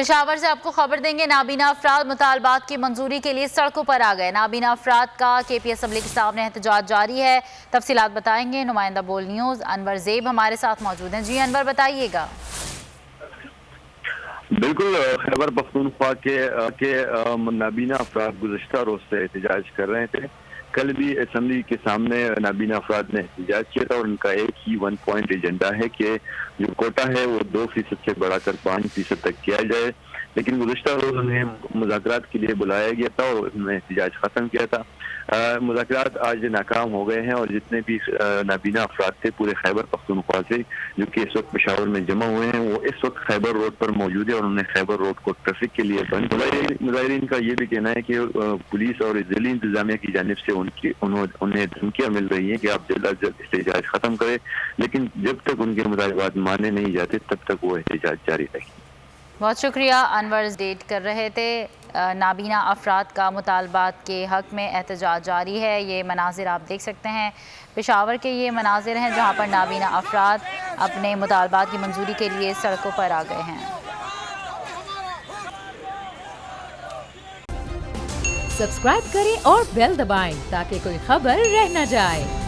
पेशावर से आपको खबर देंगे, नाबीना अफराद मुतालबात की मंजूरी के लिए सड़कों पर आ गए। नाबीना अफराद का KP असम्बली के सामने एहतजाज जारी है। तफसीलात बताएंगे नुमाइंदा बोल न्यूज़ अनवर ज़ेब हमारे साथ मौजूद हैं। जी अनवर, बताइएगा। बिल्कुल, खैबर पख्तूनख्वा के नाबीना अफराद गुज़श्ता रोज से एहतजाज कर रहे थे। कल भी असम्बली के सामने नाबीना अफराद ने एहतजाज किया था और उनका एक ही 1 पॉइंट एजेंडा है कि जो कोटा है वो 2% से बढ़ाकर 5% तक किया जाए। लेकिन गुज़श्ता रोज उन्हें मुज़ाकरात के लिए बुलाया गया था और उन्होंने एहतजाज ख़त्म किया था। मुज़ाकरात आज नाकाम हो गए हैं और जितने भी नाबीना अफराद थे पूरे खैबर पख्तूनख्वा से जो कि इस वक्त पेशावर में जमा हुए हैं, वो इस वक्त खैबर रोड पर मौजूद है और उन्होंने खैबर रोड को ट्रैफिक के लिए बंद। मुजाहिरीन का ये भी कहना है कि पुलिस और ज़िली इंतजामिया की जानिब से उन्हें धमकियाँ मिल रही हैं कि आप जल्द अज जल्द एहतजाज ख़त्म करें, लेकिन जब तक उनके मुतालबात माने नहीं जाते तब तक वो एहतजाज जारी रहेगी। बहुत शुक्रिया। अनवर डेट कर रहे थे। नाबीना अफराद का मुतालबात के हक़ में एहतजाज जारी है। ये मनाजिर आप देख सकते हैं, पेशावर के ये मनाजिर हैं जहाँ पर नाबीना अफराद अपने मुतालबात की मंजूरी के लिए सड़कों पर आ गए हैं। सब्सक्राइब करें और बेल दबाएं ताकि कोई खबर रह न जाए।